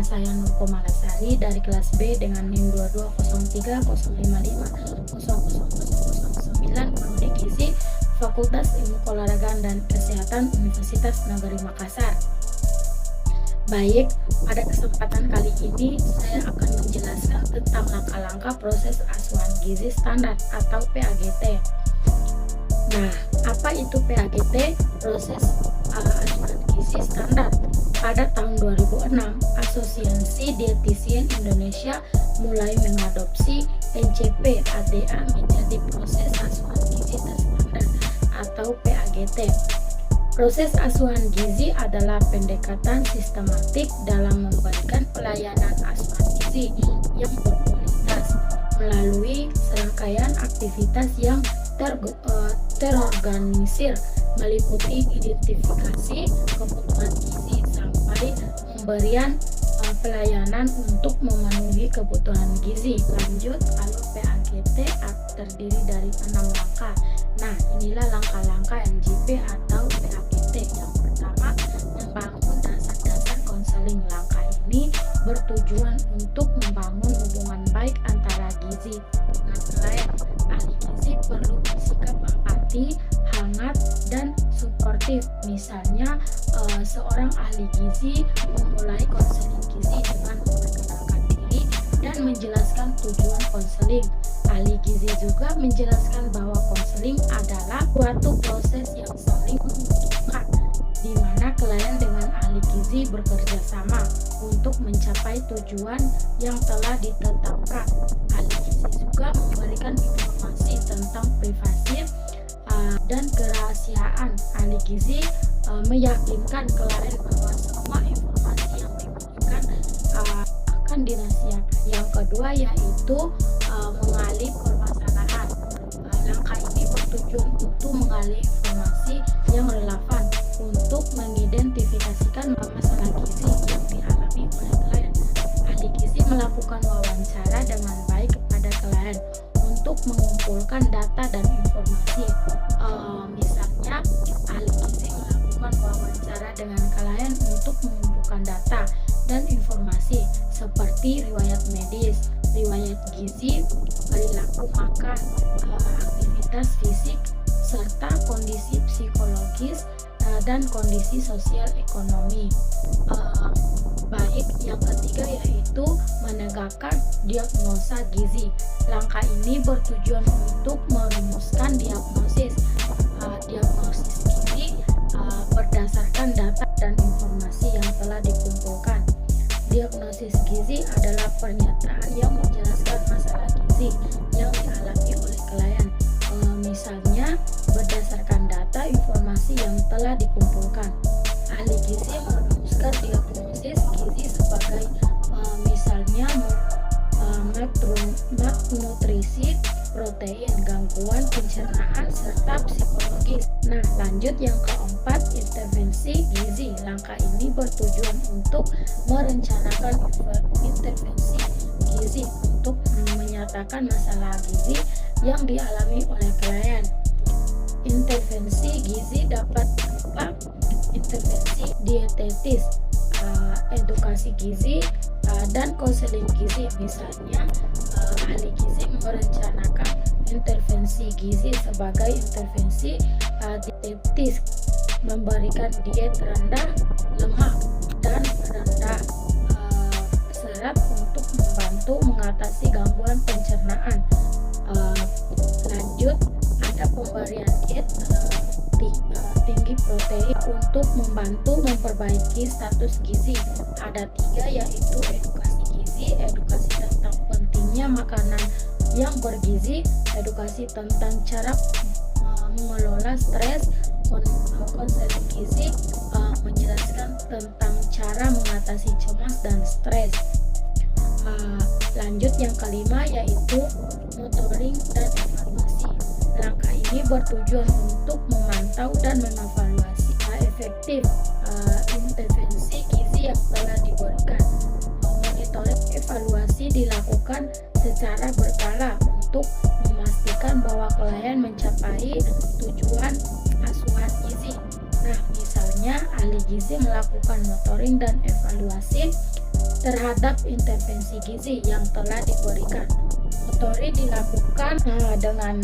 saya Nur Komalasari dari kelas B dengan NIM 2203055000009 Prodi Gizi Fakultas Ilmu Keolahragaan dan Kesehatan Universitas Negeri Makassar. Baik, pada kesempatan kali ini saya akan menjelaskan tentang langkah-langkah proses asuhan gizi standar atau PAGT. Nah, apa itu PAGT? Proses asuhan gizi standar. Pada tahun 2006, Asosiasi Dietitian Indonesia mulai mengadopsi NCP/ADA menjadi proses asuhan gizi terstandar atau PAGT. Proses asuhan gizi adalah pendekatan sistematik dalam memberikan pelayanan asuhan gizi yang berkualitas melalui serangkaian aktivitas yang terorganisir meliputi identifikasi kebutuhan gizi sampai pemberian pelayanan untuk memenuhi kebutuhan gizi. Lanjut, kalau PAGT terdiri dari 6 langkah. Nah, inilah langkah-langkah NJP atau PAGT. Yang pertama, membangun dasar-dasar konseling. Langkah ini bertujuan untuk membangun hubungan baik antara gizi dengan klien. Ahli gizi perlu bersikap empati, hangat, dan suportif. Misalnya, seorang ahli gizi memulai konseling gizi dengan memperkenalkan diri dan menjelaskan tujuan konseling. Ahli gizi juga menjelaskan bahwa konseling adalah suatu proses yang saling menguntungkan, di mana klien dengan ahli gizi bekerja sama untuk mencapai tujuan yang telah ditetapkan. Ahli gizi juga memberikan informasi tentang privasi dan kerahasiaan. Ahli gizi meyakinkan klien bahwa semua informasi yang diberikan akan dirahasiakan. Yang kedua yaitu mengalih permasalahan. Langkah ini bertujuan untuk mengalih informasi yang relevan untuk mengidentifikasikan masalah gizi yang dialami oleh klien. Ahli gizi melakukan wawancara dengan baik kepada klien untuk mengumpulkan data dan informasi. Misalnya, ahli gizi melakukan wawancara dengan klien untuk mengumpulkan data dan informasi seperti riwayat medis, riwayat gizi, perilaku makan, aktivitas fisik, serta kondisi psikologis dan kondisi sosial ekonomi. Baik, yang ketiga yaitu menegakkan diagnosa gizi. Langkah ini bertujuan untuk merumuskan diagnosis gizi berdasarkan data dan informasi yang telah dikumpulkan. Diagnosis gizi adalah pernyataan yang menjelaskan masalah gizi yang dialami oleh klien. Misalnya, berdasarkan data informasi yang telah dikumpulkan. Ahli gizi merumuskan diagnosis gizi sebagai misalnya malnutrisi, protein, gangguan pencernaan, serta psikologis. Nah, lanjut yang keempat, intervensi gizi. Langkah ini bertujuan untuk merencanakan intervensi gizi untuk menyatakan masalah gizi yang dialami oleh klien. Intervensi gizi dapat berupa intervensi dietetis, edukasi gizi, dan konseling gizi. Misalnya, ahli gizi merencanakan intervensi gizi sebagai intervensi dietetis, memberikan diet rendah lemak dan rendah serat untuk membantu mengatasi gangguan pencernaan. Lanjut, ada pemberian diet tinggi protein untuk membantu memperbaiki status gizi. Ada 3 yaitu edukasi gizi, edukasi tentang pentingnya makanan yang bergizi, edukasi tentang cara mengelola stres, konseling gizi menjelaskan tentang cara mengatasi cemas dan stres. Lanjut yang kelima yaitu monitoring dan evaluasi. Langkah ini bertujuan untuk memantau dan mengevaluasi efektif intervensi gizi yang telah diberikan. Monitoring evaluasi dilakukan secara berkala untuk memastikan bahwa klien mencapai tujuan asuhan gizi. Nah, misalnya ahli gizi melakukan monitoring dan evaluasi terhadap intervensi gizi yang telah diberikan. Monitoring dilakukan dengan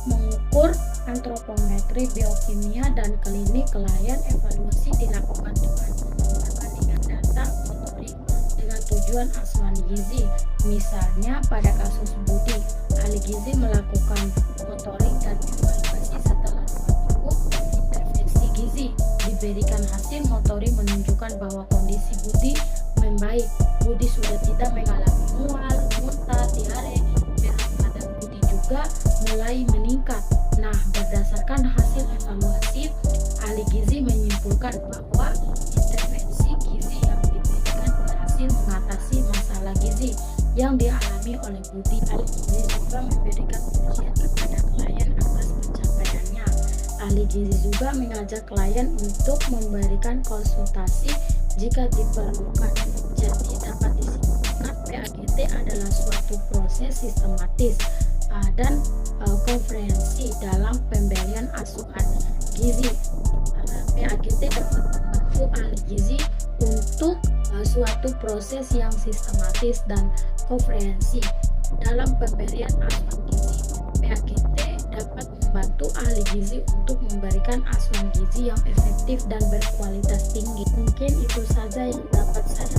mengukur antropometri, biokimia, dan klinik klien. Evaluasi dilakukan dengan perbandingan data monitoring dengan tujuan asuhan gizi. Misalnya pada kasus Budi, ahli gizi melakukan monitoring dan evaluasi setelah 2 minggu intervensi gizi. Diberikan hasil monitoring menunjukkan bahwa kondisi Budi membaik. Budi sudah tidak mengalami mual, muntah, diare, berat badan Budi juga mulai meningkat. Nah, berdasarkan hasil evaluasi, ahli gizi menyimpulkan bahwa intervensi gizi yang diberikan berhasil mengatasi masalah gizi yang dialami oleh Budi. Ahli gizi juga memberikan pujian kepada klien atas pencapaiannya. Ahli gizi juga mengajak klien untuk memberikan konsultasi jika diperlukan. Jadi dapat disimpulkan PAGT adalah suatu proses sistematis dan konferensi dalam pemberian asuhan gizi. PAGT dapat membantu ahli gizi untuk suatu proses yang sistematis dan konferensi dalam pemberian asuhan gizi. PAGT dapat membantu ahli gizi untuk memberikan asuhan gizi yang efektif dan berkualitas tinggi. Mungkin itu saja yang dapat saya